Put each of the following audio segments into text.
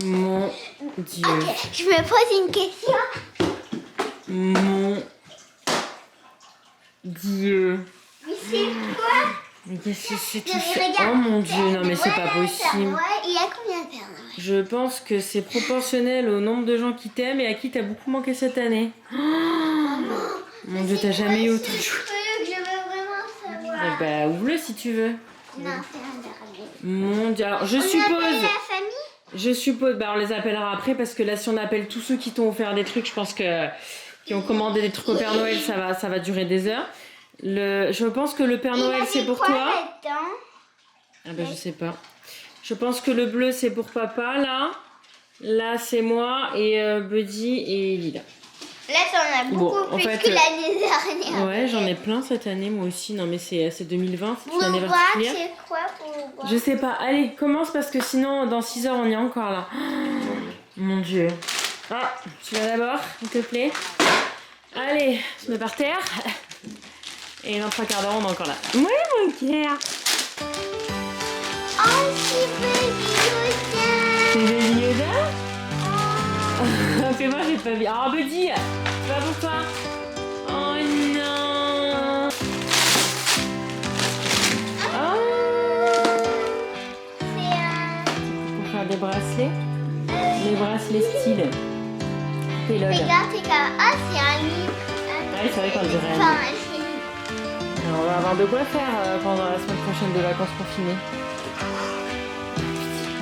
Mon Dieu. Ok, je me pose une question. Mon Dieu. Mais c'est quoi? Mais qu'est-ce que c'est tout ça? Regarde. Oh mon Dieu, non mais c'est pas Voilà, possible. Il y a combien de Père Noël? Je pense que c'est proportionnel au nombre de gens qui t'aiment et à qui t'as beaucoup manqué cette année. Oh, mon Dieu, t'as jamais eu autant de choses. Je veux vraiment savoir. Eh bah, ouvre-le si tu veux. Non, c'est un dernier. Mon Dieu, alors je On suppose... appelle la famille? Je suppose, bah on les appellera après parce que là si on appelle tous ceux qui t'ont offert des trucs, je pense que qui ont commandé des trucs au Père Noël, ça va durer des heures. Je pense que le Père Noël c'est pour toi. Là-dedans? Ah bah je sais pas. Je pense que le bleu c'est pour papa là. Là c'est moi et Buddy et Lila. Là, t'en as beaucoup Bon, en plus fait, que l'année dernière. Ouais, j'en ai plein cette année moi aussi. Non mais c'est 2020, c'est une année Pour particulière. c'est quoi pour voir? Je sais pas. Allez, commence parce que sinon dans 6 heures on y est encore là. Oh, mon Dieu. Ah, tu vas d'abord, s'il te plaît. Allez, je me mets par terre. Et dans 3 quarts d'heure on est encore là. Ouais, mon cœur. Oh, c'est Baby C'est Yoda. Baby Yoda. Fais-moi, j'ai pas vu. Oh, Buddy, c'est pas pour toi. Oh non. Oh. C'est Pour faire des bracelets. Les bracelets style. Pélode. Regarde, ah, c'est un livre. Ah oui, c'est vrai qu'on dirait un Enfin, livre. un film. Alors, on va avoir de quoi faire pendant la semaine prochaine de vacances confinées.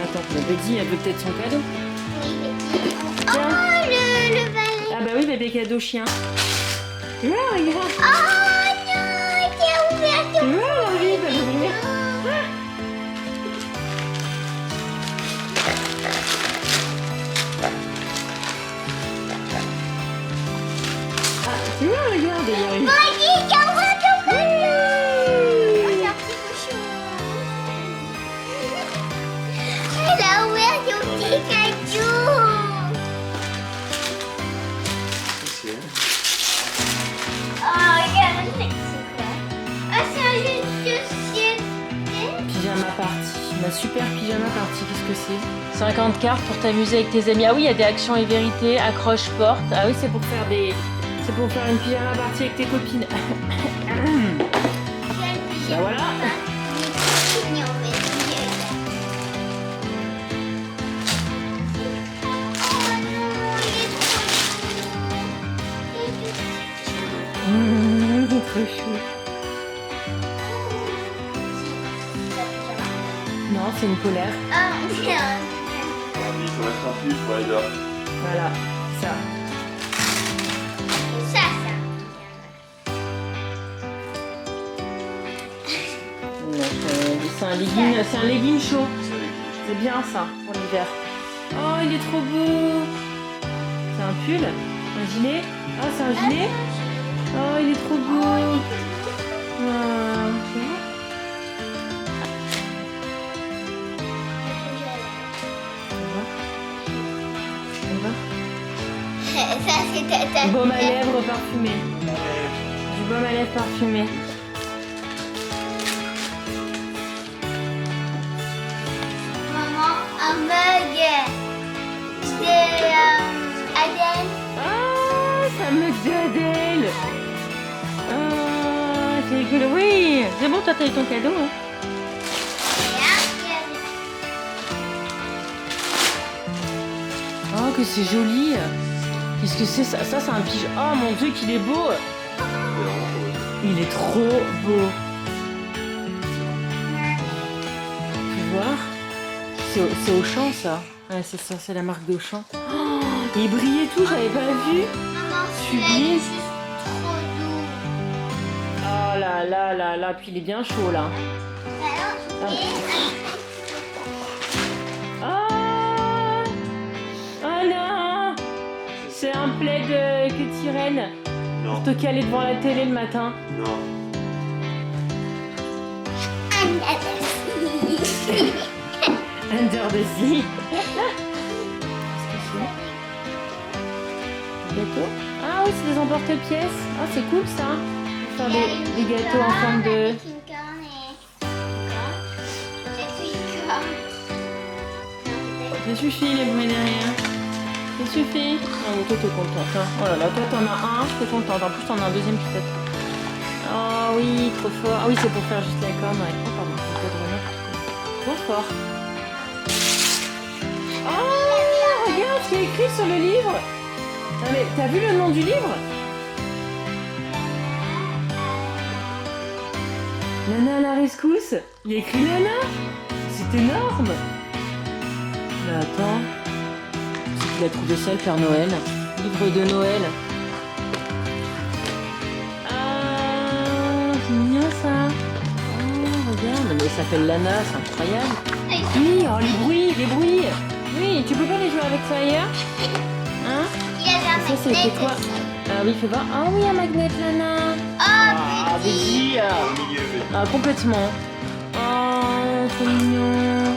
Attends, mais Buddy, elle veut peut-être son cadeau. Oh, le balai. Ah bah oui, bébé cadeau chien. Ouais, regarde. Oh non, il a ouvert Tu ton vois, la vie, ça veut venir. Ah, tu vois, regarde, il y a une... Vas-y, il a ouvert ton cadeau. Oh, c'est un petit cochon. Elle a ouvert ton petit cadeau. Oh, regarde, c'est quoi? Ah, c'est un jeu de société. Pyjama party. Ma super pyjama party, qu'est-ce que c'est? 50 cartes pour t'amuser avec tes amis. Ah oui, il y a des actions et vérités, accroche-porte. Ah oui, c'est pour faire des... C'est pour faire une pyjama party avec tes copines. Bah voilà. C'est trop chou. Non, c'est une polaire. Ah, c'est un... Il faut mettre un fil pour aller dehors. Voilà, ça. Ça. C'est un legging chaud. C'est bien ça pour l'hiver. Oh, il est trop beau. C'est un pull, un gilet. Ah, c'est un gilet. Oh, il est trop beau. Ah, tu vois. On va. Ça, c'est ta Baume à lèvres parfumé. Du baume à lèvres parfumé. Maman, un mug de Adèle. Ah, ça me dit Adèle. Ah, c'est rigolo. Oui, c'est bon, toi t'as eu ton cadeau. Hein. Oh, que c'est joli. Qu'est-ce que c'est ça? Ça, c'est un pyjama. Oh mon Dieu, qu'il est beau. Il est trop beau. Tu vois? C'est Auchan, ça. Ouais, c'est ça, c'est la marque d'Auchan. Oh, il brillait tout, j'avais pas vu. Maman, Sublime. c'est trop doux. Oh là là là là, puis il est bien chaud là. Alors, Oh, oh non, c'est un plaid que Tyrène Non. pour te caler devant la télé le matin. Non. Under the sea. Gâteau. Ah oui, c'est des emporte-pièces. Ah, c'est cool ça. Faire des gâteaux en forme de... Ça suffit les bruits derrière. Ça suffit. Ah bon, toi t'es contente. Hein. Oh là là, toi t'en as un, t'es contente. En plus t'en as un deuxième qui pète. Oh oui, trop fort. Ah oui, c'est pour faire juste la corne. Ouais. Oh pardon, c'est pas de n'importe quoi. Trop fort. Oh, regarde ce qu'il y a écrit sur le livre. Ah mais t'as vu le nom du livre? Nana à la rescousse. Il y a écrit Nana. C'est énorme. Mais attends. Il a trouvé ça le Père Noël. Livre de Noël. Ah, c'est mignon ça. Oh, regarde. Mais il s'appelle Lana, c'est incroyable. Oui, oh les bruits, les bruits. Oui, tu peux pas les jouer avec ça ailleurs? Hein? Il y avait un Ça c'était magnet quoi? aussi. Ah oui, fais voir. Ah oui, un magnet Lana. Oh, petit. Betty. Au milieu, mais Ah, complètement. Oh, trop mignon.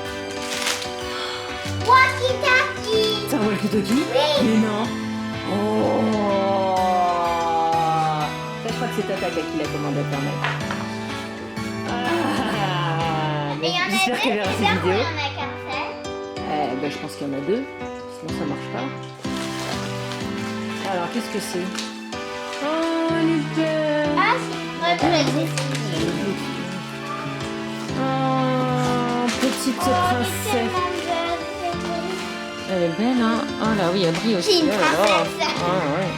Walkie-talkie. C'est un walkie-talkie? Oui. Mais non. Oh. Ça, je crois que c'est Tata qui l'a commandé à Père Noël. Ah. Et Mais il y en a j'espère qu'elle verra deux, cette c'est vidéo. il y en a qu'un seul. Ben, je pense qu'il y en a deux. Sinon, ça marche pas. Alors, qu'est-ce que c'est? Oh, elle est belle. Ah, c'est vrai, Oh, petite princesse. Elle est belle, hein? Oh là, oui, elle brille aussi. C'est une Oh là là. princesse. Ah, ouais.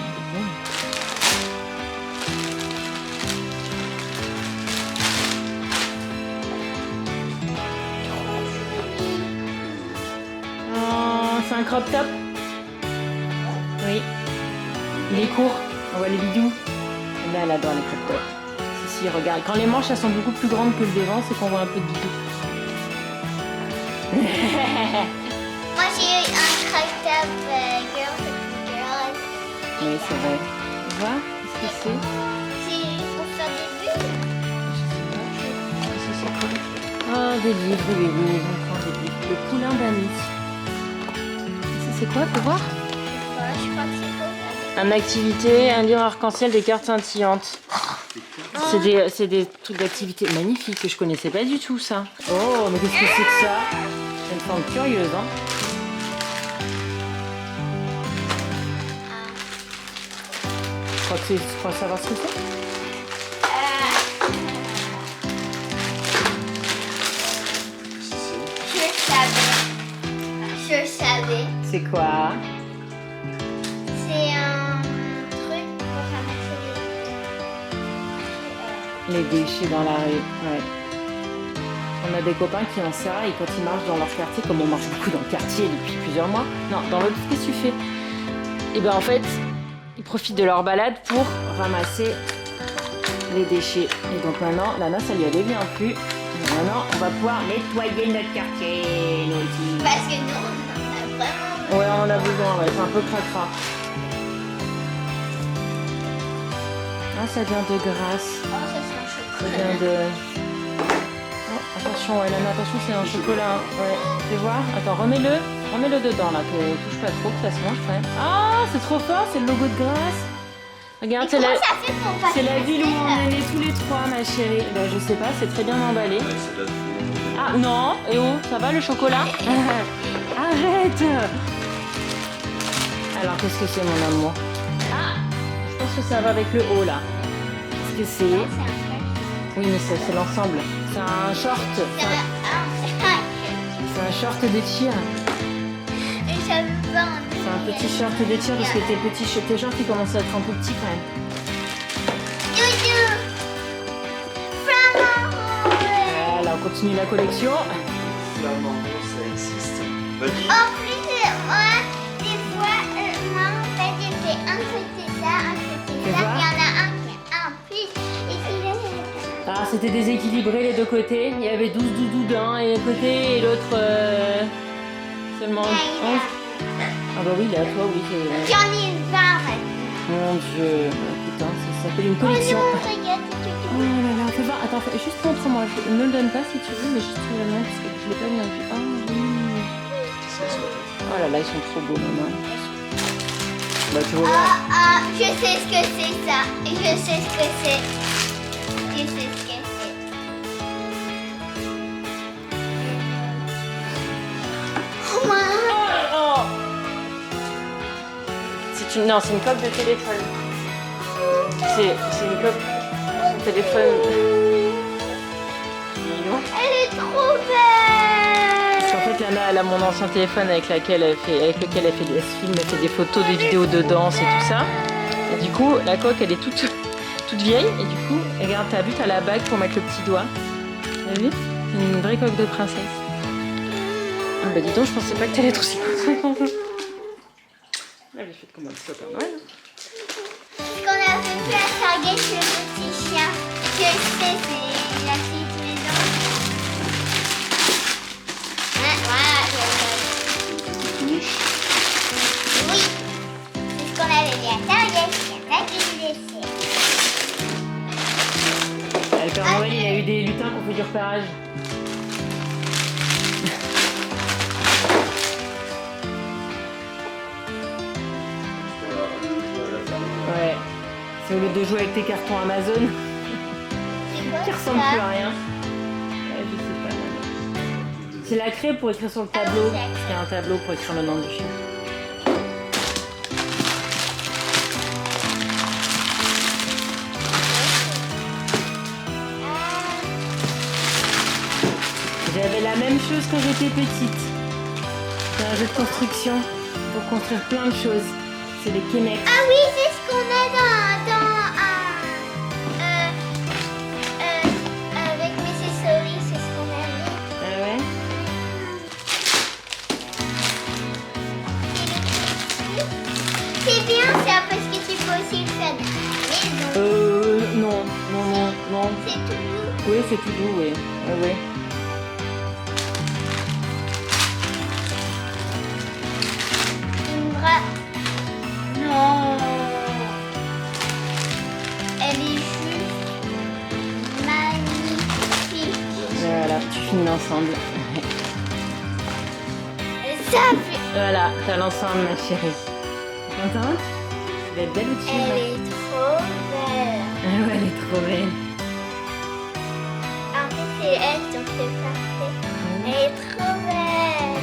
Oh, c'est un crop top? Oui. Il est court. On voit les bidous. Là, elle adore les crop tops. Si, regarde. Quand les manches, elles sont beaucoup plus grandes que le devant, c'est qu'on voit un peu de bidou. Moi, j'ai eu un crop top girl. Oui, c'est vrai. Tu vois? Qu'est-ce que c'est? C'est pour faire des bulles. Ah, des livres, oui, oui, on prend des livres. Le poulain d'Annie. Ça, c'est quoi? Faut voir? Je crois que c'est pour faire Une activité, un livre arc-en-ciel, des cartes scintillantes. C'est des trucs d'activité magnifiques que je connaissais pas du tout, ça. Oh, mais qu'est-ce que c'est que ça? C'est une forme curieuse, hein. Tu crois savoir ce que c'est? Je savais. C'est quoi? C'est un truc pour ramasser Les déchets dans la rue, ouais. On a des copains qui ont ça et quand ils marchent dans leur quartier, comme on marche beaucoup dans le quartier depuis plusieurs mois, non, dans l'autre, qu'est-ce que tu fais? Et ben en fait, ils profitent de leur balade pour ramasser les déchets. Et donc maintenant, Lana, ça lui allait bien plus. Et maintenant, on va pouvoir nettoyer notre quartier, nous aussi. parce que nous, on en a vraiment. Ouais, on en a besoin, ouais, c'est un peu cracra. Ah, ça vient de Grasse. Oh, ça sent Ça chocolat. vient de... Oh, attention, ouais, Lana, attention, c'est un chocolat. Ouais, tu vois? Attends, remets-le dedans, là, que touche pas trop, que ça se mange quand même. Ah, c'est trop fort, c'est le logo de Grasse. Regarde, c'est Comment la... ça fait pour passer C'est la ville où on est nés tous les trois, ma chérie. Ben, je sais pas, c'est très bien emballé. ouais, c'est de la foule. Ah, non, et oh, ça va le chocolat? Arrête! Alors, qu'est-ce que c'est, mon amour? Ah, je pense que ça va avec le haut, là. Qu'est-ce que c'est? Non, c'est un truc. Oui, mais c'est l'ensemble. C'est un short. C'est C'est un short de tir. Et ça veut pas en C'est un petit short de tir parce que tes shorts, ils commencent à être un peu petits quand même. Doudou. Flamand. Voilà, on continue la collection. Flamand, ça existe. Vas-y. En plus, moi, des fois, moi, en fait, j'ai fait un côté ça, un côté Fais ça. voir. Il y en a un qui est en plus. Et il est... Ah, c'était déséquilibré les deux côtés. Il y avait 12 doudous d'un et côté et l'autre seulement 11. Ah bah oui, là, toi, oui. J'en ai une 20 maintenant. Mon Dieu. Putain, ça s'appelle une Oh collection. non, regarde, Oh là là, fais voir. Attends, juste montre-moi. Ne le donne pas si tu veux, mais juste le nom parce que je l'ai pas bien vu. Ah oui. Oh là là, ils sont trop beaux, maman. Bah, tu vois. Ah, je sais ce que c'est ça. Je sais ce que c'est. Je sais ce que c'est. Oh, Oh Non, c'est une coque de téléphone. C'est une coque de téléphone. Dis-donc. Elle est trop belle. Parce qu'en fait, Lana, elle a mon ancien téléphone avec lequel elle fait des photos, des vidéos de danse et tout ça. Et du coup, la coque, elle est toute vieille. Et du coup, regarde, t'as vu, t'as la bague pour mettre le petit doigt. T'as vu? C'est une vraie coque de princesse. Ah bah dis donc, je pensais pas que t'allais être aussi contente. Elle est faite comme un petit Papa Noël. Ce qu'on a fait à Target, c'est le petit chien. Que je sais, c'est la petite maison. Voilà, Niche. oui. C'est ce qu'on avait mis à Target. Il y a pas qu'il laissait. Le Père Noël, il a eu des lutins qui ont fait du repérage. Ouais. C'est au lieu de jouer avec tes cartons Amazon qui ressemblent plus à rien. Ouais, je sais pas. C'est la craie pour écrire sur le tableau. Il y a un tableau pour écrire le nom du chien. J'avais la même chose quand j'étais petite. C'est un jeu de construction pour construire plein de choses. C'est les Kenex. Ah oui, c'est ce qu'on a avec Mrs. Soli, c'est ce qu'on a mis. Ah ouais? C'est bien ça parce que tu peux aussi le faire dans la maison. Non. C'est tout doux. Oui, c'est tout doux, oui. Ah ouais. Une bras. Non. Elle est juste magnifique. Voilà, tu finis l'ensemble. Ça fait... Voilà, t'as l'ensemble, ma chérie. Contente? Elle est belle ou Elle est trop belle. Ah ouais, elle est trop belle. En fait, c'est elle, donc c'est parfait. Elle est trop belle.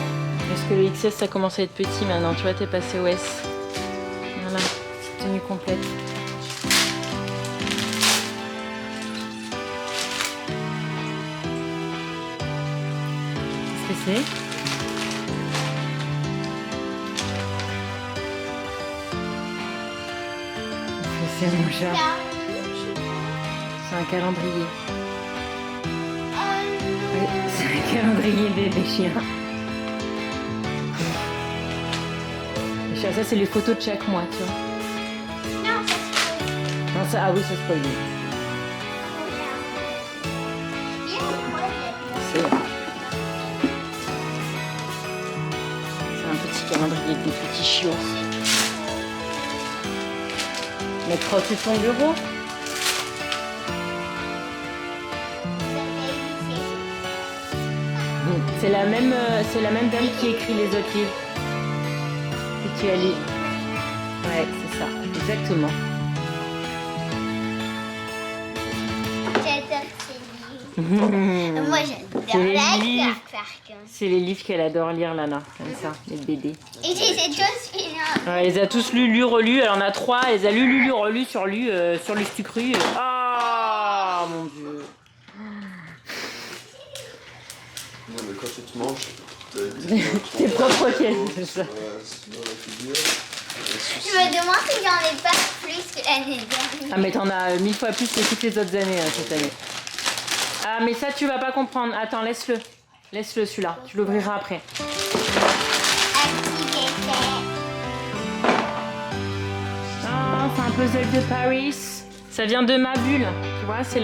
Parce que le XS, ça commence à être petit maintenant. Tu vois, t'es passé au S. Voilà, petite tenue complète. Qu'est-ce que c'est? C'est mon chat. C'est un calendrier. Oui, c'est un calendrier bébé chien. Ça, c'est les photos de chaque mois, tu vois. Non, ça se peut. Non, ça, ah oui, ça se peut. C'est un petit calendrier avec des petits chiots. Mettre au-dessus de ton bureau. C'est la même dame qui écrit les autres livres. Que tu as lu. Ouais, c'est ça, exactement. J'adore ces livres. Moi, C'est j'adore les la livres. par contre. C'est les livres qu'elle adore lire, Lana, comme ça, les BD. Et j'ai ces tous films. Ouais, elle les a tous lus, relus. Elle en a 3. Elle les a lus, relus sur Lustucru. Ah, mon Dieu. Non, mais quand tu te manges, Tes propres caisses, c'est ça. dans la figure. Je me demande si j'en ai pas plus que l'année dernière. Ah, mais t'en as 1000 fois plus que toutes les autres années, cette année. Ah, mais ça, tu vas pas comprendre. Attends, laisse-le. Laisse-le, celui-là. Tu l'ouvriras après. Ah, c'est un puzzle de Paris. Ça vient de Ma Bulle. Tu vois, c'est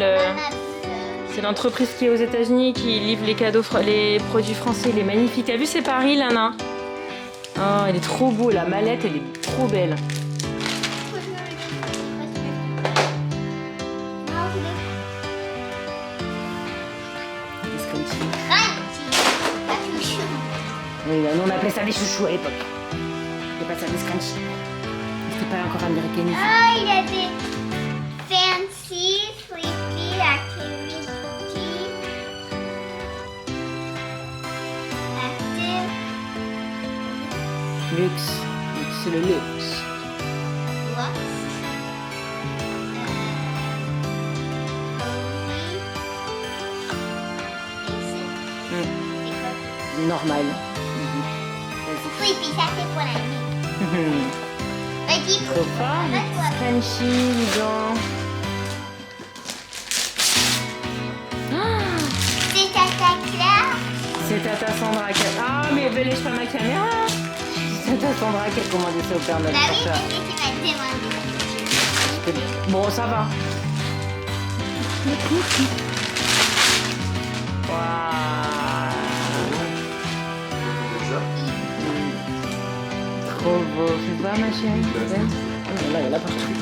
l'entreprise qui est aux États-Unis qui livre les cadeaux, les produits français. Il est magnifique. T'as vu, c'est Paris, Lana? Oh, il est trop beau. La mallette, elle est trop belle. Des scrunchies. Oui, bah, nous, on appelait ça des chouchous à l'époque. C'était pas ça des scrunchies. C'était pas encore américanisé. Ah, il y a des fancy sleepy activity. Active. Luxe. C'est le luxe. Normal. Oui, puis ça c'est pour la nuit. Vas-y. Petit Trop fort, des petits scrunchies, dedans. C'est Tata Claire. C'est Tata Sandra qui a... Ah, mais lèche pas ma caméra. C'est Tata Sandra qui a commandé ça au Père Noël. Bah oui, pour toi. parce que tu m'as demandé. Bon, ça va. Waouh. Déjà. Trop beau. Fais voir ma chérie. Oh là là, il y en a partout.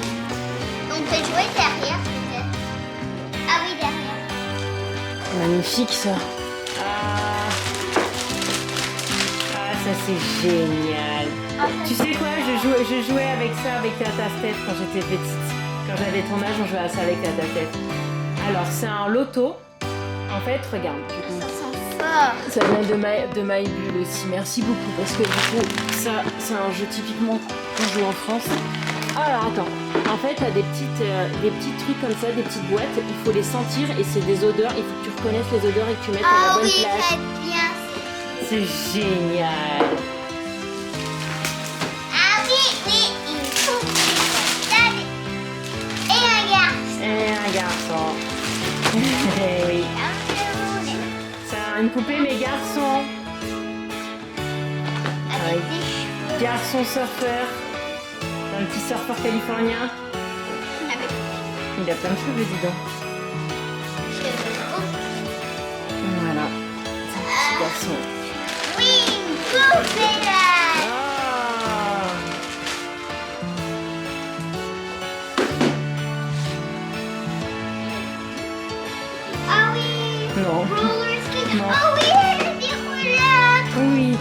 On peut jouer derrière peut-être. Ah oui, derrière. Magnifique ça. Ah, ça c'est génial. Tu sais quoi, je jouais avec ça avec Tata Steph quand j'étais petite. Quand j'avais ton âge, on jouait à ça avec Tata Steph. Alors c'est un loto. En fait, regarde. Ça sent fort. Ça vient de My Bull aussi. Merci beaucoup parce que du coup, ça c'est un jeu typiquement qu'on joue en France. Alors attends. En fait, t'as des petits trucs comme ça, des petites boîtes. Il faut les sentir et c'est des odeurs. Il faut que tu reconnaisses les odeurs et que tu mettes à la Ah bonne oui, place. j'aime bien. C'est génial. Ah oui, une coupe. Et un gars. Et un garçon. Oui. C'est une poupée mais garçon. Avec des cheveux. Garçon surfeur. Un petit surfeur californien. Avec Il a plein de cheveux, dis donc. des cheveux roux. Voilà. C'est un petit garçon. Oui, une poupée là. Ah. Ah oui. Non. Roller skate. Non. Oh oui, elle a des roulettes. Oui.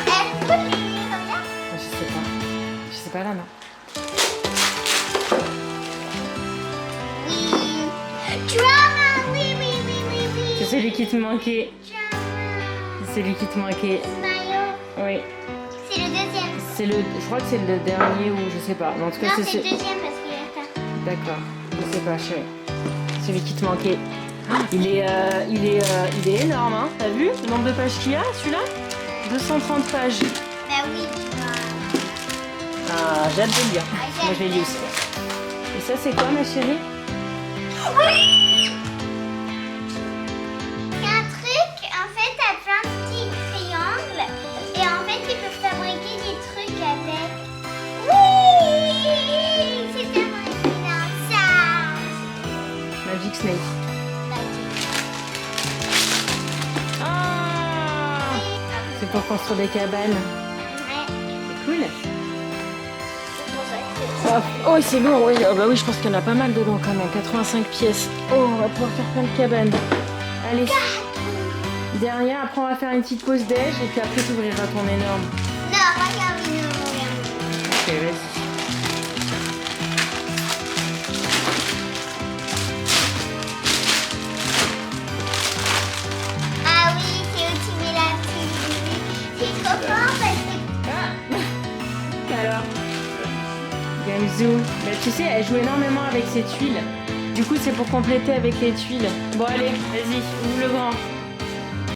Elle roule comme ça. Je sais pas. Je sais pas là, non. Oui. Drama. Oui, oui, oui, oui, oui. C'est celui qui te manquait. Drama. C'est celui qui te manquait. Maillot. Oui. C'est le deuxième. Je crois que c'est le dernier ou je sais pas. Mais en tout cas, Non, c'est c'est le deuxième parce qu'il est là. D'accord. Je sais pas, chérie. Celui qui te manquait. Ah, il est énorme, hein. T'as vu le nombre de pages qu'il y a, celui-là 230 pages. Bah oui, tu vois. Ah, j'ai hâte de le lire. Ah, Moi, je vais lire aussi. Et ça, c'est quoi, ma chérie? C'est un truc, en fait, t'as plein de petits triangles. Et en fait, ils peuvent fabriquer des trucs avec. Oui. C'est tellement évident, ça. Magic Snake. Ah, c'est pour construire des cabanes. Ouais. C'est cool. C'est pour ça que c'est Oh, c'est lourd, oui. Oh, bah oui, je pense qu'il y en a pas mal dedans quand même. 85 pièces. Oh, on va pouvoir faire plein de cabanes. Allez. Derrière, après, on va faire une petite pause déj et puis après, tu ouvriras ton énorme. Non, regarde, non, regarde. Ok, vas-y. Ah oui, c'est où tu mets la petite. C'est trop fort parce que. Ah. Alors, Gamzou. Bah, tu sais, elle joue énormément avec ses tuiles. Du coup, c'est pour compléter avec les tuiles. Bon, allez, vas-y, ouvre le grand.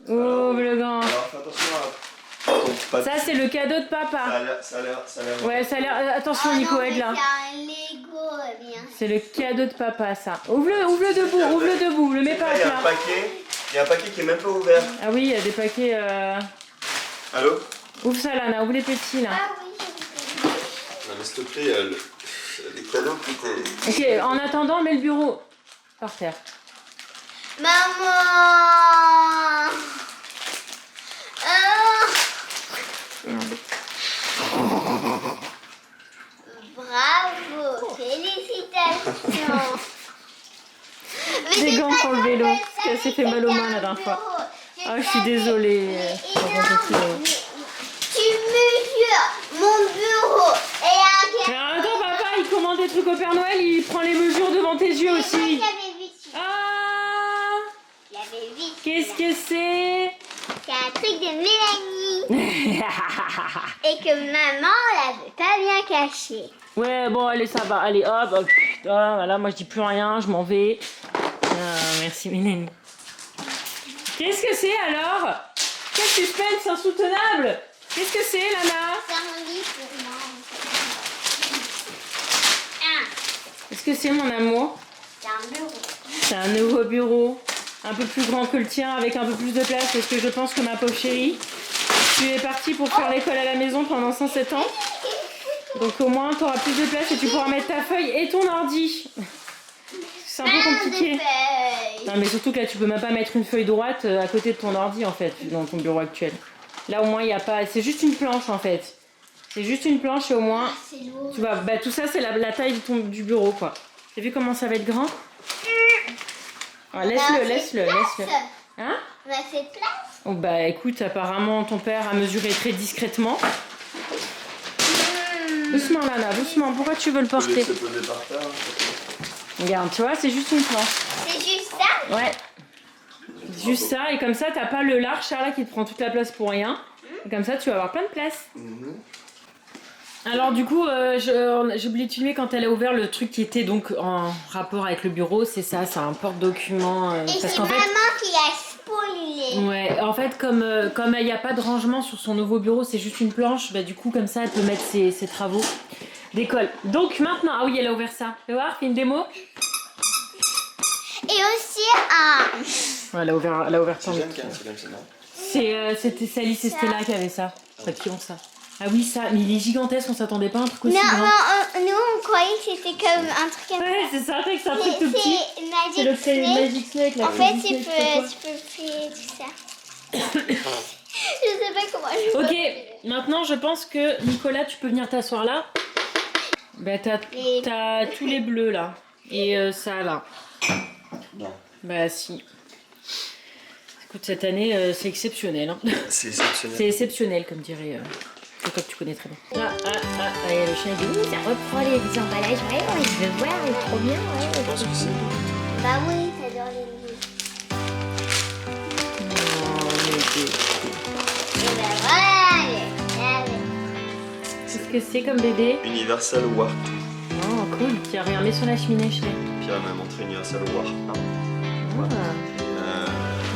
Ouvre le grand. Alors fais attention à ton papier. Ça, c'est le cadeau de papa. Ça a l'air. Ouais, ça a l'air. Attention, Oh Nico, non, mais aide là. c'est un Lego, bien. C'est le cadeau de papa, ça. Ouvre-le debout, ouvre-le debout. Le mets pas à Il y a un plat. paquet. Il y a un paquet qui est même pas ouvert. Ah oui, il y a des paquets. Allô? Ouvre ça, Lana. Ouvre les petits, là. Ah oui, j'ai vu. Non mais s'il te plaît, les cadeaux qui étaient. Ok, en attendant, mets le bureau par terre. Maman. Bravo, félicitations. Des gants pour le vélo, parce qu'elle s'est fait mal aux mains la dernière fois. Ah, je suis désolée. Tu mesures mon bureau et un Mais attends, papa, il commande des trucs au Père Noël, il prend les mesures devant tes yeux Je aussi. l'avais vu. Ah, Je l'avais vu. qu'est-ce que c'est? C'est un truc de Mélanie. Et que maman l'avait pas bien caché. Ouais, bon, allez, ça va. Allez, hop, hop. Ah, voilà, moi, je dis plus rien, je m'en vais. Ah, merci, Mélanie. Qu'est-ce que c'est alors? Quel suspense insoutenable! Qu'est-ce que c'est, Lana? C'est un lit pour moi. Qu'est-ce que c'est, mon amour? C'est un bureau. C'est un nouveau bureau, un peu plus grand que le tien, avec un peu plus de place, parce que je pense que ma pauvre chérie, tu es partie pour faire l'école à la maison pendant 107 ans. Donc au moins, tu auras plus de place et tu pourras mettre ta feuille et ton ordi. C'est un peu compliqué. Non, mais surtout que là, tu peux même pas mettre une feuille droite à côté de ton ordi, en fait, dans ton bureau actuel. Là, au moins, il n'y a pas... C'est juste une planche, en fait. C'est juste une planche et au moins... C'est lourd. Tu vois, bah, tout ça, c'est la taille du bureau, quoi. T'as vu comment ça va être grand? Ah, laisse-le. Hein? On a fait de place. Oh, bah, écoute, apparemment, ton père a mesuré très discrètement. Doucement, Lana, doucement. Pourquoi tu veux le Faut porter? laisser poser par terre. Hein. Regarde, tu vois, c'est juste une planche. C'est juste ça. Ouais. Juste ça, et comme ça, t'as pas le large là qui te prend toute la place pour rien. Et comme ça, tu vas avoir plein de place. Alors du coup, j'ai oublié de filmer quand elle a ouvert le truc qui était donc en rapport avec le bureau. C'est ça, c'est un porte-document. Et Parce c'est qu'en maman fait, qui a spoilé. ouais, en fait, comme il n'y a pas de rangement sur son nouveau bureau, c'est juste une planche. Bah du coup, comme ça, elle peut mettre ses travaux d'école. Donc maintenant, ah oui, elle a ouvert ça. Tu vas voir, fais une démo. Et aussi un... Ouais, elle a ouvert C'est son. Jeanne qui a un truc comme ça, non? C'était Salice et Stella qui avaient ça. Qui ont ça. Ah oui, ça, mais il est gigantesque, on s'attendait pas à un truc aussi Non, grand. nous on croyait que c'était comme un truc à Ouais, c'est ça, c'est un truc tout petit. C'est C'est le Magic Snake. Magic Snake là. En fait, Magic tu Snake, peux créer tout ça. Je sais pas comment je peux. Ok, maintenant je pense que Nicolas, tu peux venir t'asseoir là. Bah t'as tous les bleus là. Et ça là. Non. Bah si. Écoute, cette année c'est exceptionnel. Hein. C'est exceptionnel. C'est exceptionnel comme dirait toi que tu connais très bien. Et le chien il dit, ça reprend les emballages. Ouais, je veux voir, c'est trop bien. Ouais, Je pense que c'est... Bah oui, t'adores les livres. Et ben voilà. Qu'est-ce que c'est comme bébé? Universal War 2. Oh cool, tiens, regarde, mets sur la cheminée, chérie. Pierre m'a montré Universal War 1.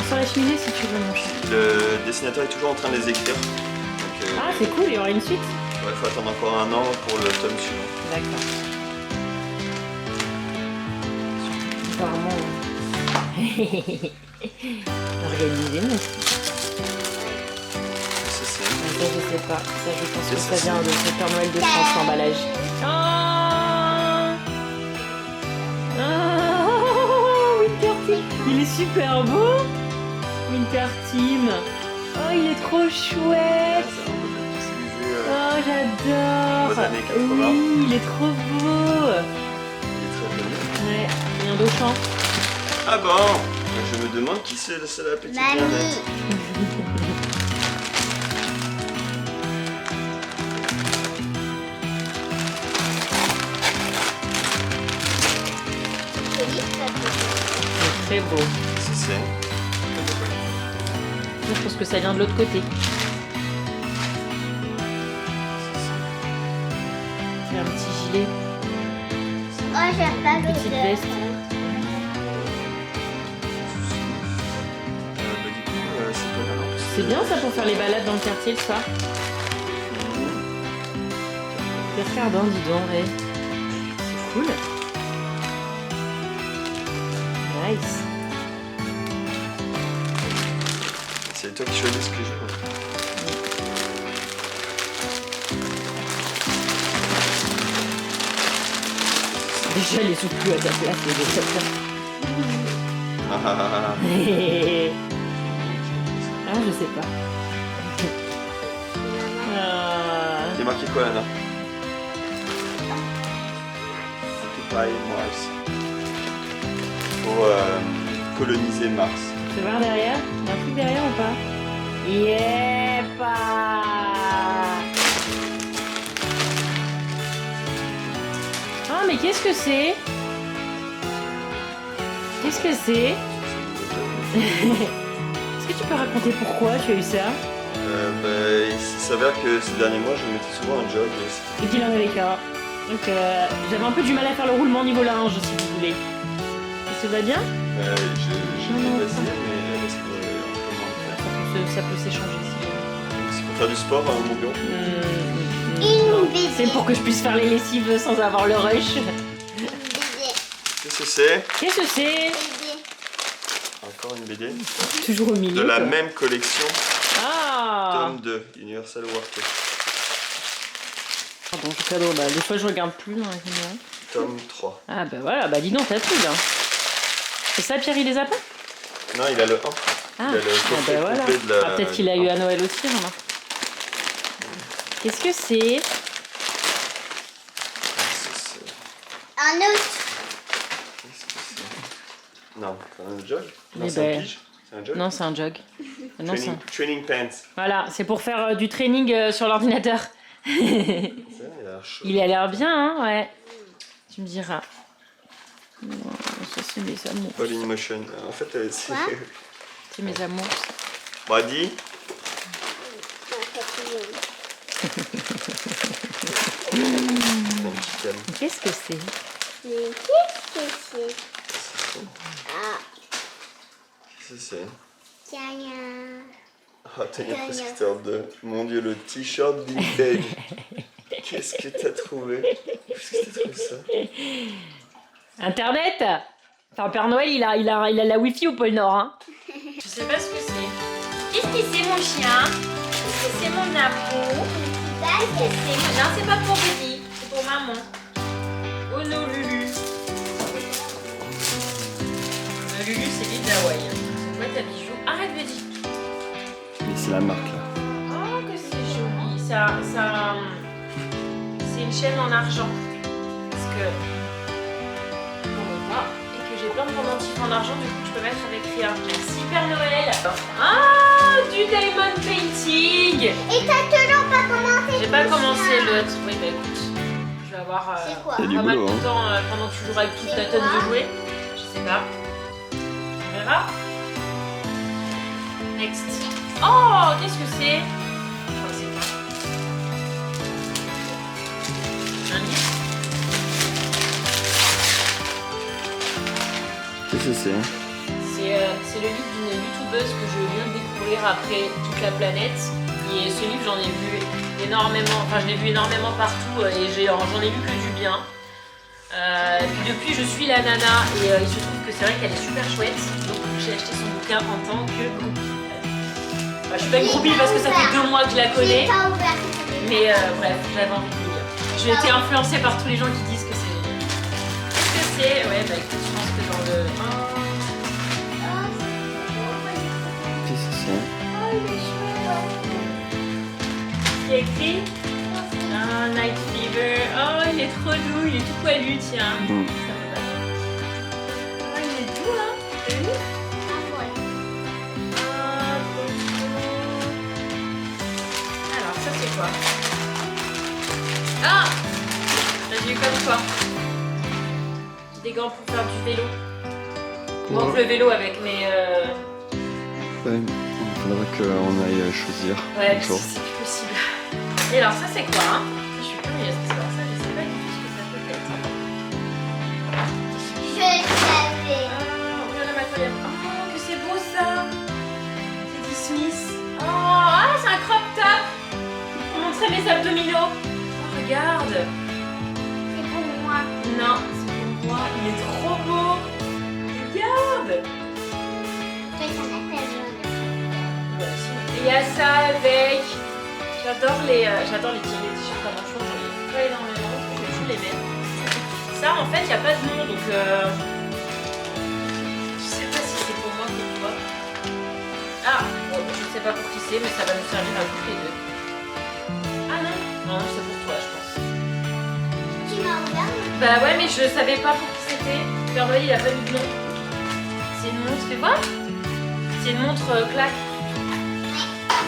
Sur la cheminée si tu veux, mon chat. Le dessinateur est toujours en train de les écrire. Donc, Ah, c'est cool, il y aura une suite. ouais, faut attendre encore un an pour le tome suivant. D'accord. Apparemment, organisé, mais C'est ça, je sais pas. Ça, je pense que C'est ça ça. vient de ce Père Noël de France, l'emballage. Winter Team. Il est super beau. Winter Team. Oh, il est trop chouette. c'est un peu plus stylisé. Oh, j'adore. Mode années 80. Oui, il est trop beau. Il est très joli. Ouais, il y a un Auchan. Ah bon. Je me demande qui c'est la petite Mamie. Violette. C'est très beau. C'est. Je pense que ça vient de l'autre côté. C'est un petit gilet. Oh, j'aime pas Petite l'odeur. veste. C'est pas mal en plus. C'est bien ça pour faire les balades dans le quartier le soir. Pierre Cardin, dis donc, ouais. C'est cool. Nice. C'est toi qui choisis ce que je veux. Déjà, les sont plus à ta place, les deux. Ah ah ah ah. Ah, je sais pas. Ah. Il y a marqué quoi, Anna? Occupy Mars. Pour coloniser Mars. Tu veux voir derrière? Il y a un truc derrière ou pas? Yepa! Ah, mais qu'est-ce que c'est? Qu'est-ce que c'est? Est-ce que tu peux raconter pourquoi tu as eu ça? Il s'avère que ces derniers mois, je mettais souvent un job. Et qu'il en avait qu'un. Donc j'avais un peu du mal à faire le roulement niveau large si vous voulez. Et ça va bien? Je l'ai passé, mais parce que ça peut s'échanger si jamais. C'est pour faire du sport, hein, mon bion. Non. BD. C'est pour que je puisse faire les lessives sans avoir le rush. BD. Qu'est-ce que c'est? Qu'est-ce que c'est? BD. Encore une BD. Toujours au milieu. De la quoi. même collection, Ah. tome 2, Universal Worker. Pardon, je cadeau. Bah, des fois, je regarde plus dans la vidéo. Tome 3. Ah bah voilà, bah dis donc, t'as tout là. Et ça, Pierre, il les a pas? Non, il a le 1. Ah, Il a le ah coffret bah voilà. complet de la... Ah, peut-être qu'il a eu à Noël aussi, remarque. Qu'est-ce que c'est? Un autre. Qu'est-ce que c'est? Non, c'est un jog? Non, Eh c'est un ben, pige? C'est un jog? Non, c'est un jog. Non, c'est un- Training pants. Voilà, c'est pour faire du training sur l'ordinateur. Ça, il a l'air chaud. Il a l'air bien, hein, ouais. Tu me diras. Oh, ça, c'est mes amours. All in motion. En fait, c'est... Quoi? C'est mes amours. Bah, dis. Un petit calme. Qu'est-ce que c'est? Mais qu'est-ce que c'est? Ah, Qu'est-ce que c'est? tiens, Ah, Tania Prescripteur 2. Mon Dieu, le t-shirt vintage. Qu'est-ce que t'as trouvé? Qu'est-ce que t'as trouvé ça? Internet. Enfin, Père Noël, il a la Wi-Fi au pôle Nord, hein. Je sais pas ce que c'est. Qu'est-ce que c'est, mon chien? Qu'est-ce que c'est, mon amour? Qu'est-ce que c'est? Non, c'est pas pour Betty, c'est pour maman. Oh non, Lulu. Lulu, c'est l'île d'Hawaï. C'est quoi ta bijou? Arrête, Betty. Mais c'est la marque, là. Oh, que c'est joli. C'est une chaîne en argent. Parce que on veut pas. Et que j'ai plein de pendentifs en argent, du coup je peux mettre avec rien. Merci Père Noël. Ah, du diamond painting. Et t'as toujours pas commencé? J'ai pas commencé l'autre. Oui, bah écoute, je vais avoir C'est quoi? Il y a du pas mal boulot, de hein. temps pendant que tu joueras avec toute C'est ta tonne quoi? de jouets. Je sais pas. On verra. Next. Oh, qu'est-ce que c'est? Je crois que c'est quoi? Un livre. Qu'est-ce que c'est? C'est le livre d'une youtubeuse que je viens de découvrir après toute la planète. Et ce livre, j'en ai vu énormément, enfin je l'ai vu énormément partout et j'en ai vu que du bien. Puis depuis, je suis la nana et il se trouve que c'est vrai qu'elle est super chouette. Donc j'ai acheté son bouquin en tant que groupie. Enfin, je suis pas une groupie parce que ça fait 2 mois que je la connais. J'ai pas ouvert. Mais bref, j'avais envie de le lire. J'ai été influencée par tous les gens qui disent que c'est génial. Qu'est-ce que c'est? Ouais, bah écoute, je pense que dans le... Qu'est-ce que c'est? Il y a écrit Night Fever. Oh, il est trop doux, il est tout poilu, tiens. Ça me va. Oh, il est doux, hein? T'as vu? Ah, trop chou. Alors, ça c'est quoi? Ah! Là, j'ai eu comme quoi? Des gants pour faire du vélo. Bon, le vélo avec mes... Ouais, il faudra qu'on aille choisir Ouais, un parce que jour. c'est plus possible. Et alors, ça c'est quoi, hein? Je suis curieuse parce que alors, ça, je sais pas du tout ce que ça peut être. Je savais. Oh là là, ma collègue. Oh, que c'est beau ça! C'est du Smith. Oh, ah, c'est un crop top! Pour montrer mes abdominaux. Oh, regarde! C'est pour moi. Non, c'est pour moi. Il est trop beau! Regarde! Toi, ça m'appelle jaune. Et il y a ça avec. J'adore les t-shirts à manchons, j'en ai pas énormément, je vais tous les mettre. Ça en fait, il n'y a pas de nom donc je sais pas si c'est pour moi ou pour toi. Ah, bon, je sais pas pour qui c'est, mais ça va nous servir à toutes les deux. Ah non, non, c'est pour toi, je pense. Tu m'as ouvert? Bah ouais, mais je savais pas pour qui c'était. Père Noël, il a pas mis de nom. C'est une montre, fais voir. C'est une montre claque.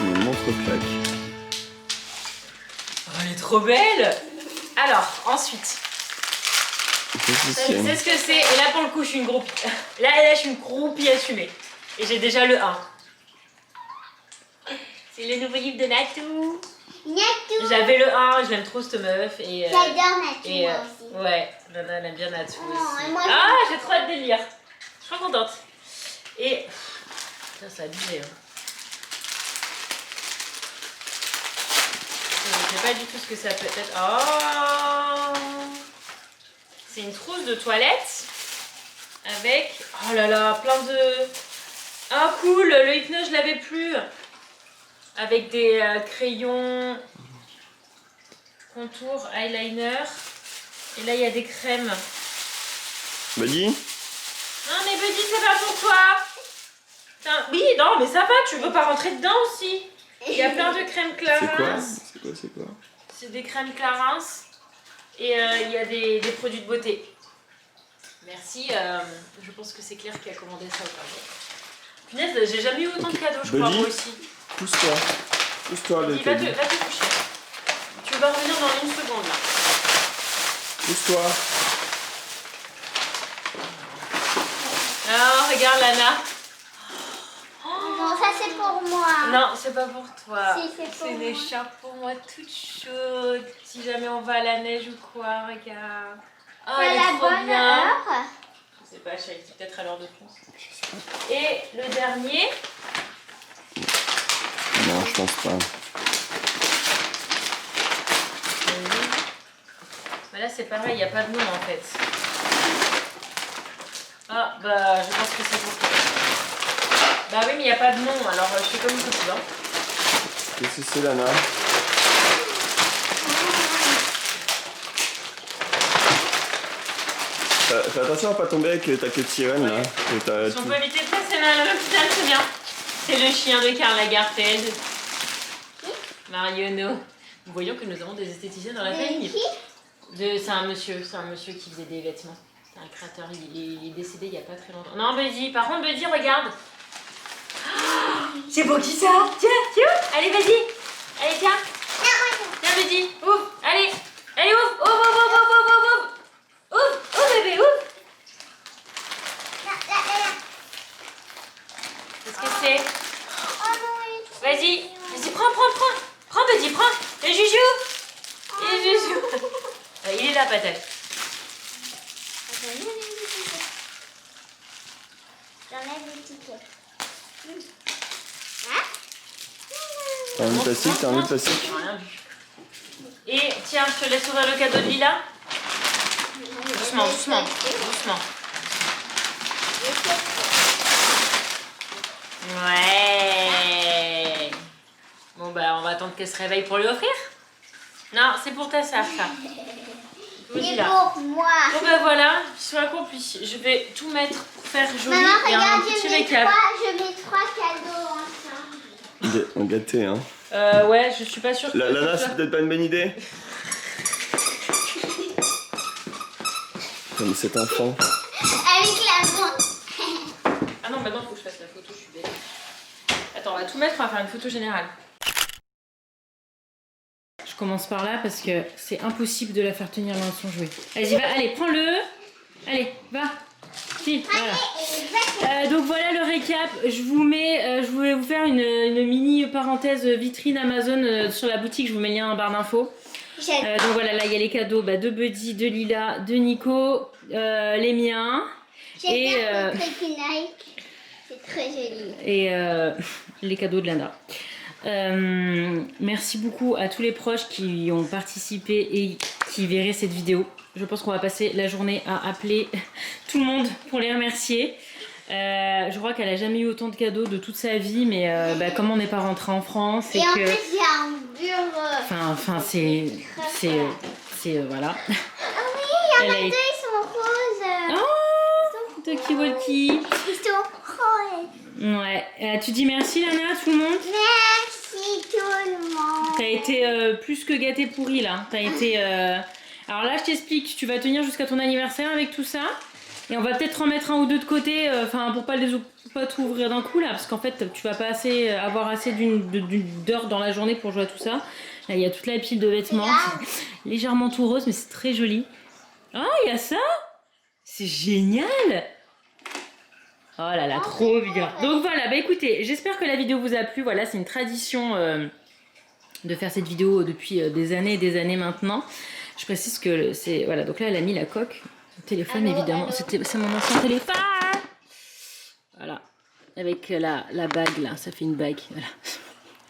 Une montre plaque. Oh, elle est trop belle! Alors, ensuite, Qu'est-ce que ça, je sais c'est? ce que c'est. Et là, pour le coup, je suis une groupie. Là, je suis une groupie assumée. Et j'ai déjà le 1. C'est le nouveau livre de Natou. Natou. J'avais le 1, je l'aime trop cette meuf. Et, J'adore Natou, et, moi aussi. ouais, Nana, elle aime bien Natou Oh, aussi. et moi, Ah, j'ai trop hâte de lire. Je suis trop contente. Et. Putain, c'est abusé. Hein. sais pas du tout ce que ça peut être. Oh, c'est une trousse de toilette avec, oh là là, plein de... Ah cool, le hypnose je l'avais plus. Avec des crayons, contour, eyeliner. Et là il y a des crèmes. Buddy? Non mais Buddy, c'est pas pour toi. Putain, oui, non mais ça va, tu veux pas rentrer dedans aussi. Il y a plein de crèmes Clarins. C'est quoi? C'est des crèmes Clarins. Et il y a des produits de beauté. Merci, je pense que c'est Claire qui a commandé ça au cadeau. Punaise, j'ai jamais eu autant de cadeaux, je crois, moi aussi. Pousse-toi. Pousse-toi, le Va te coucher. Tu vas revenir dans une seconde là. Pousse-toi. Alors, regarde Lana. Non, ça c'est pour moi. Non, c'est pas pour toi. Si, c'est pour une moi. écharpe pour moi toute chaude. Si jamais on va à la neige ou quoi, regarde. Oh, À elle est la trop bonne bien. heure. Je sais pas, chérie, c'est peut-être à l'heure de France. Et le dernier. Non, je pense pas. Bah là, c'est pareil, il n'y a pas de nom en fait. Ah, bah, je pense que c'est pour toi. Bah oui, mais il n'y a pas de nom, alors je fais comme tu veux. Hein. Qu'est-ce que c'est, Lana? Fais attention à pas tomber avec ta queue de sirène là. Si on peut éviter de passer à l'hôpital, c'est bien. C'est le chien de Karl Lagerfeld. Marionneau. Nous voyons que nous avons des esthéticiens dans la famille. C'est un monsieur qui faisait des vêtements. C'est un créateur, il est décédé il n'y a pas très longtemps. Non, Buddy, par contre, Buddy, regarde. Oh, c'est pour qui ça? Tiens, tu vois? Allez, vas-y. Allez, tiens. Tiens, Buddy, ouvre. Allez, allez, ouvre, ouvre, ouvre, ouvre, ouvre, ouvre, ouvre. Ouvre, ouvre, bébé, ouvre. Qu'est-ce que c'est? Vas-y, vas-y, prends. Prends, Buddy, prends. Le joujou. Le joujou. Il est là, patate. J'enlève les tickets. T'as envie de plastique? T'as envie de plastique? J'ai rien vu. Et tiens, je te laisse ouvrir le cadeau de Lila. Doucement. Ouais. Bon bah on va attendre qu'elle se réveille pour lui offrir. Non, c'est pour ta sœur ça. C'est pour moi. Bon bah voilà, sois accompli. Je vais tout mettre pour faire joli. Maman, Il y a un regarde, petit je mets récap. trois cadeaux ensemble. On gâté, hein. Ouais, je suis pas sûre que... Lana, c'est peut-être pas une bonne idée? Comme cet enfant. Avec la main. Ah non, maintenant il faut que je fasse la photo, je suis bête. Attends, on va tout mettre, on va faire une photo générale. Je commence par là parce que c'est impossible de la faire tenir loin de son jouet. Vas-y, va, allez, prends-le. Allez, va. Si, voilà. Donc voilà le récap. Je voulais vous faire une mini parenthèse vitrine Amazon sur la boutique. Je vous mets le lien en barre d'infos. Donc voilà, là il y a les cadeaux de Buddy, de Lila, de Nico, les miens. J'espère que Nike. C'est très joli. Et les cadeaux de Lana. Merci beaucoup à tous les proches qui ont participé et qui verraient cette vidéo. Je pense qu'on va passer la journée à appeler tout le monde pour les remercier. Je crois qu'elle a jamais eu autant de cadeaux de toute sa vie, mais comme on n'est pas rentré en France et en plus il y a un mur. Enfin c'est voilà. Ah oui, il y en a deux, ils sont roses. Oh, Toki Walkie. Ils sont roses. Ouais. Tu dis merci Lana à tout le monde. Merci tout le monde. T'as été plus que gâtée pourrie là. T'as été. Alors là, je t'explique. Tu vas tenir jusqu'à ton anniversaire avec tout ça. Et on va peut-être en mettre un ou deux de côté, pour pas tout ouvrir d'un coup là, parce qu'en fait, tu vas pas avoir assez d'heure dans la journée pour jouer à tout ça. Là, il y a toute la pile de vêtements, c'est légèrement tout rose, mais c'est très joli. Ah, il y a ça. C'est génial. Oh là là, trop bien. Donc voilà, bah écoutez, j'espère que la vidéo vous a plu. Voilà, c'est une tradition de faire cette vidéo depuis des années et des années maintenant. Je précise que c'est... Voilà, donc là, elle a mis la coque. Le téléphone, évidemment. C'est mon ancien téléphone. Voilà. Avec la bague, là. Ça fait une bague. Voilà.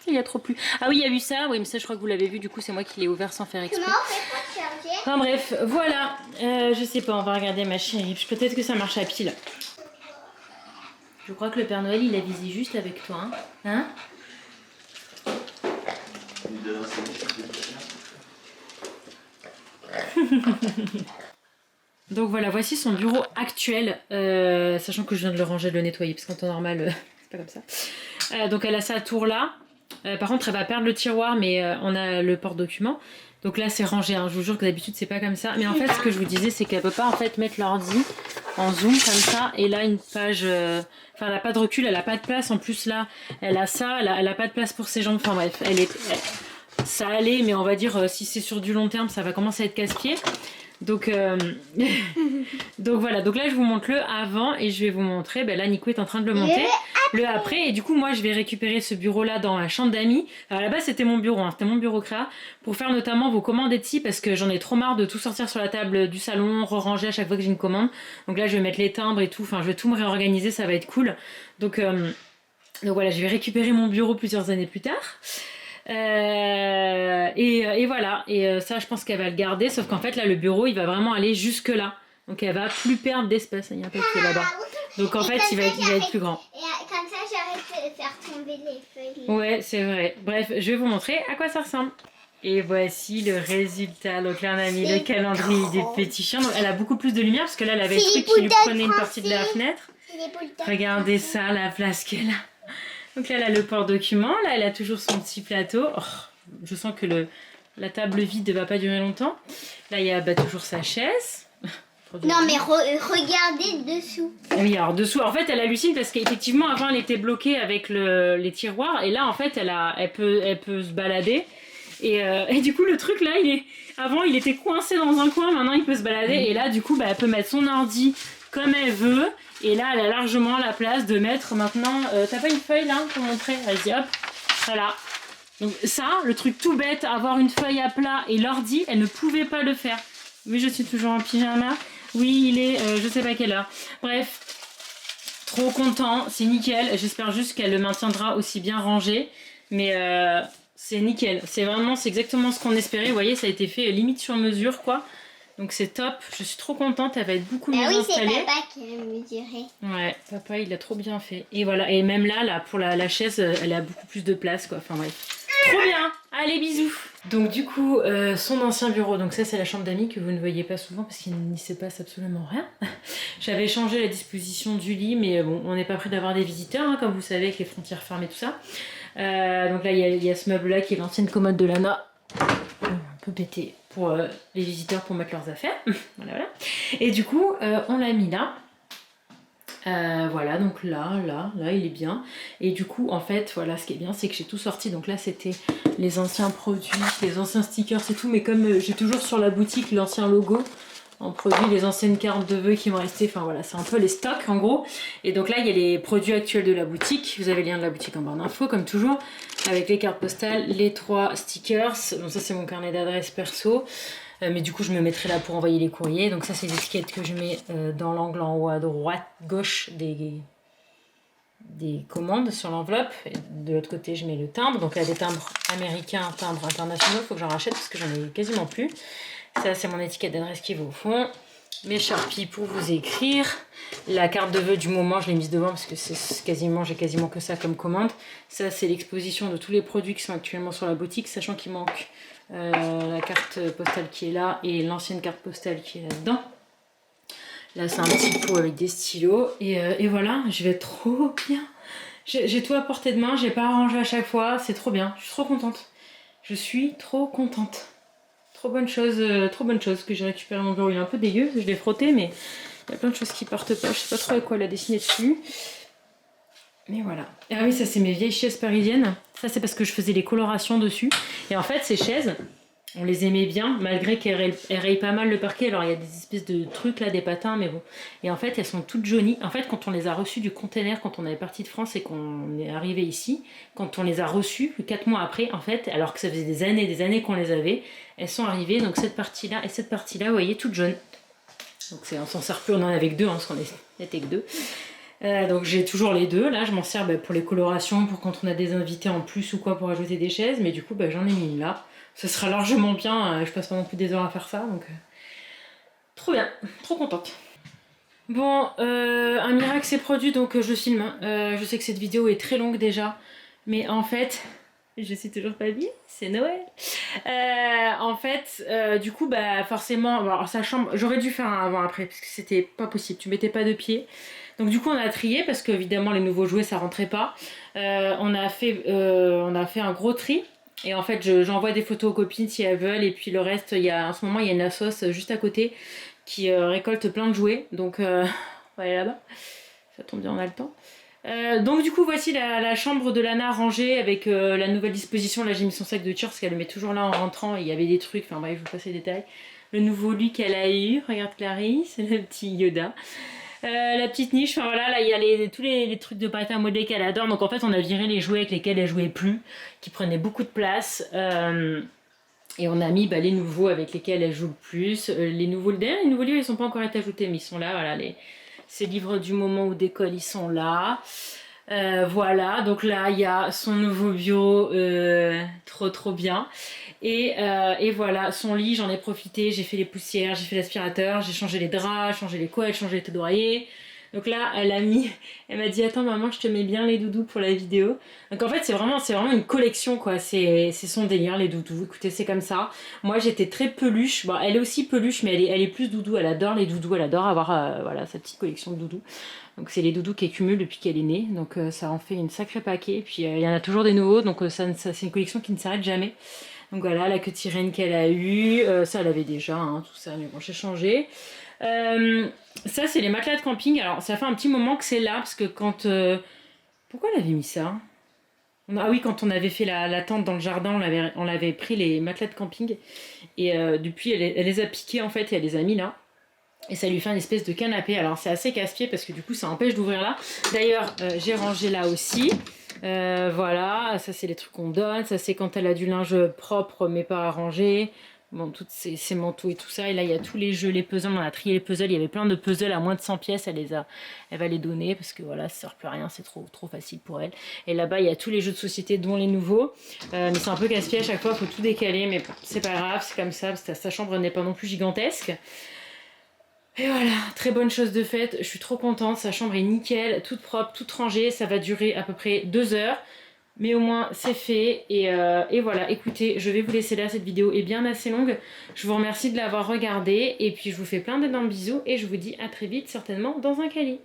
Il a trop plu. Ah oui, il y a eu ça. Oui, mais ça, je crois que vous l'avez vu. Du coup, c'est moi qui l'ai ouvert sans faire exprès. Comment on fait pour charger? Enfin bref, voilà. Je sais pas, on va regarder ma chérie. Peut-être que ça marche à pile. Je crois que le Père Noël, il a visé juste avec toi. Hein, Donc voilà, voici son bureau actuel. Sachant que je viens de le ranger, de le nettoyer. Parce qu'en temps normal, c'est pas comme ça. Donc elle a sa tour là. Par contre, elle va perdre le tiroir, mais on a le porte-document. Donc là, c'est rangé. Hein. Je vous jure que d'habitude, c'est pas comme ça. Mais en fait, ce que je vous disais, c'est qu'elle peut pas en fait mettre l'ordi en zoom comme ça. Et là, une page... Enfin, elle a pas de recul, elle a pas de place. En plus, là, elle a ça. Elle a pas de place pour ses jambes. Enfin bref, ça allait. Mais on va dire, si c'est sur du long terme, ça va commencer à être casse-pied. Donc, donc voilà, donc là je vous montre le avant et je vais vous montrer, là Nico est en train de le monter, le après, et du coup moi je vais récupérer ce bureau là dans ma chambre d'amis. Alors là-bas c'était mon bureau, c'était mon bureau créa, pour faire notamment vos commandes Etsy parce que j'en ai trop marre de tout sortir sur la table du salon, re-ranger à chaque fois que j'ai une commande. Donc là je vais mettre les timbres et tout, enfin je vais tout me réorganiser, ça va être cool. Donc voilà, je vais récupérer mon bureau plusieurs années plus tard. Et voilà, et ça je pense qu'elle va le garder, sauf qu'en fait là le bureau il va vraiment aller jusque là, donc elle va plus perdre d'espace. Il y a un papier là-bas, donc en fait il va être plus grand. Et comme ça j'arrête de faire tomber les feuilles. Ouais, c'est vrai. Bref, je vais vous montrer à quoi ça ressemble. Et voici le résultat. Donc là on a mis le calendrier des petits chiens. Donc elle a beaucoup plus de lumière parce que là elle avait le truc qui lui prenait une partie de la fenêtre. Regardez ça, la place qu'elle a. Donc là, elle a le porte-document. Là, elle a toujours son petit plateau. Oh, je sens que la table vide ne va pas durer longtemps. Là, il y a toujours sa chaise. Non, mais regardez dessous. Oui, alors dessous, en fait, elle hallucine parce qu'effectivement, avant, elle était bloquée avec les tiroirs. Et là, en fait, elle peut se balader. Et du coup, le truc, là, avant, il était coincé dans un coin. Maintenant, il peut se balader. Et là, du coup, elle peut mettre son ordi comme elle veut. Et là, elle a largement la place de mettre maintenant... T'as pas une feuille là pour montrer? Vas-y, hop. Voilà. Donc ça, le truc tout bête, avoir une feuille à plat et l'ordi, elle ne pouvait pas le faire. Oui, je suis toujours en pyjama. Oui, il est... je sais pas quelle heure. Bref. Trop content. C'est nickel. J'espère juste qu'elle le maintiendra aussi bien rangé. Mais c'est nickel. C'est exactement ce qu'on espérait. Vous voyez, ça a été fait limite sur mesure, quoi. Donc c'est top, je suis trop contente, elle va être beaucoup mieux installée. Oui, c'est papa qui a mesuré. Ouais, papa il a trop bien fait. Et voilà, et même là pour la chaise, elle a beaucoup plus de place quoi. Enfin bref. Trop bien. Allez, bisous. Donc du coup, son ancien bureau, donc ça c'est la chambre d'amis que vous ne voyez pas souvent parce qu'il n'y se passe absolument rien. J'avais changé la disposition du lit, mais bon, on n'est pas prêt d'avoir des visiteurs, hein, comme vous savez, avec les frontières fermées, tout ça. Donc là, il y a ce meuble là qui est l'ancienne commode de Lana. Un peu pété pour les visiteurs pour mettre leurs affaires. Voilà. Et du coup, on l'a mis là. Voilà, donc là, il est bien. Et du coup, en fait, voilà, ce qui est bien, c'est que j'ai tout sorti. Donc là, c'était les anciens produits, les anciens stickers et tout. Mais comme j'ai toujours sur la boutique l'ancien logo en produit, les anciennes cartes de vœux qui m'ont resté. Enfin voilà, c'est un peu les stocks en gros. Et donc là, il y a les produits actuels de la boutique. Vous avez le lien de la boutique en barre d'infos, comme toujours. Avec les cartes postales, les 3 stickers. Donc ça, c'est mon carnet d'adresse perso. Mais du coup, je me mettrai là pour envoyer les courriers. Donc ça, c'est les étiquettes que je mets dans l'angle en haut à droite, gauche des commandes sur l'enveloppe. De l'autre côté, je mets le timbre. Donc là, des timbres américains, timbres internationaux. Il faut que j'en rachète parce que j'en ai quasiment plus. Ça, c'est mon étiquette d'adresse qui va au fond. Mes Sharpies pour vous écrire. La carte de vœux du moment, je l'ai mise devant parce que j'ai quasiment que ça comme commande. Ça, c'est l'exposition de tous les produits qui sont actuellement sur la boutique, sachant qu'il manque la carte postale qui est là et l'ancienne carte postale qui est là-dedans. Là, c'est un petit pot avec des stylos. Et voilà, je vais trop bien. J'ai tout à portée de main, j'ai pas arrangé à chaque fois. C'est trop bien, je suis trop contente. Je suis trop contente. Trop bonne chose que j'ai récupéré mon bureau. Il est un peu dégueu, je l'ai frotté, mais il y a plein de choses qui partent pas. Je sais pas trop avec quoi elle a dessiné dessus. Mais voilà. Ah oui, ça c'est mes vieilles chaises parisiennes. Ça c'est parce que je faisais les colorations dessus. Et en fait, ces chaises, on les aimait bien, malgré qu'elles rayent pas mal le parquet. Alors il y a des espèces de trucs là, des patins, mais bon. Et en fait, elles sont toutes jaunies. En fait, quand on les a reçues du container, quand on est parti de France et qu'on est arrivé ici, quand on les a reçues, 4 mois après, en fait, alors que ça faisait des années qu'on les avait, elles sont arrivées. Donc cette partie-là et cette partie-là, vous voyez, toutes jaunes. Donc on s'en sert plus, on en avait que 2, hein, parce qu'on n'était que 2. Donc j'ai toujours les deux, là je m'en sers pour les colorations, pour quand on a des invités en plus ou quoi pour ajouter des chaises, mais du coup j'en ai mis une là. Ce sera largement bien, je passe pas non plus des heures à faire ça, donc trop bien, trop contente. Bon, un miracle s'est produit, donc je filme. Je sais que cette vidéo est très longue déjà, mais en fait, je suis toujours pas bien, c'est Noël. En fait, du coup, forcément, alors sa chambre, j'aurais dû faire un avant-après, parce que c'était pas possible, tu mettais pas de pied. Donc du coup, on a trié, parce que évidemment les nouveaux jouets, ça rentrait pas. On a fait un gros tri. Et en fait, j'envoie des photos aux copines si elles veulent, et puis le reste, en ce moment, il y a une assos juste à côté qui récolte plein de jouets, donc on va aller là-bas, ça tombe bien, on a le temps. Donc du coup voici la chambre de Lana rangée avec la nouvelle disposition. Là j'ai mis son sac de tir parce qu'elle le met toujours là en rentrant et il y avait des trucs, enfin bref je vous passe les détails. Le nouveau lit qu'elle a eu, regarde Clarisse, c'est le petit Yoda. La petite niche, enfin voilà, là il y a tous les trucs de pâte à modeler qu'elle adore. Donc en fait on a viré les jouets avec lesquels elle jouait plus, qui prenaient beaucoup de place. Et on a mis les nouveaux avec lesquels elle joue le plus. Les nouveaux livres, ils sont pas encore été ajoutés, mais ils sont là. Voilà, ces livres du moment où d'école, ils sont là. Voilà, donc là, il y a son nouveau bio, trop bien. Et voilà, son lit, j'en ai profité. J'ai fait les poussières, j'ai fait l'aspirateur, j'ai changé les draps, changé les couettes, changé les têtes d'oreiller. Donc là, elle m'a dit attends maman, je te mets bien les doudous pour la vidéo. Donc en fait c'est vraiment une collection quoi, c'est son délire les doudous. Écoutez, c'est comme ça. Moi j'étais très peluche, bon elle est aussi peluche mais elle est plus doudou, elle adore les doudous, elle adore avoir voilà sa petite collection de doudous. Donc c'est les doudous qu'elle cumule depuis qu'elle est née, donc ça en fait une sacrée paquet. Puis il y en a toujours des nouveaux, donc ça c'est une collection qui ne s'arrête jamais. Donc voilà, la queue sirène qu'elle a eue, ça elle avait déjà hein, tout ça, mais bon j'ai changé. Ça c'est les matelas de camping. Alors ça fait un petit moment que c'est là parce que quand pourquoi elle avait mis ça? Ah oui, quand on avait fait la tente dans le jardin, on avait pris les matelas de camping et depuis elle les a piqués en fait et elle les a mis là et ça lui fait une espèce de canapé. Alors c'est assez casse-pied parce que du coup ça empêche d'ouvrir là. D'ailleurs j'ai rangé là aussi. Voilà, ça c'est les trucs qu'on donne, ça c'est quand elle a du linge propre mais pas arrangé. Bon, toutes ces manteaux et tout ça. Et là, il y a tous les jeux, les puzzles. On a trié les puzzles. Il y avait plein de puzzles à moins de 100 pièces. Elle va les donner parce que voilà, ça sert plus à rien. C'est trop facile pour elle. Et là-bas, il y a tous les jeux de société, dont les nouveaux. Mais c'est un peu casse-pied à chaque fois. Il faut tout décaler. Mais bon, c'est pas grave. C'est comme ça. Parce que sa chambre n'est pas non plus gigantesque. Et voilà, très bonne chose de faite. Je suis trop contente. Sa chambre est nickel, toute propre, toute rangée. Ça va durer à peu près 2 heures. Mais au moins c'est fait et voilà, écoutez, je vais vous laisser là, cette vidéo est bien assez longue. Je vous remercie de l'avoir regardée et puis je vous fais plein d'énormes bisous et je vous dis à très vite certainement dans un Cali.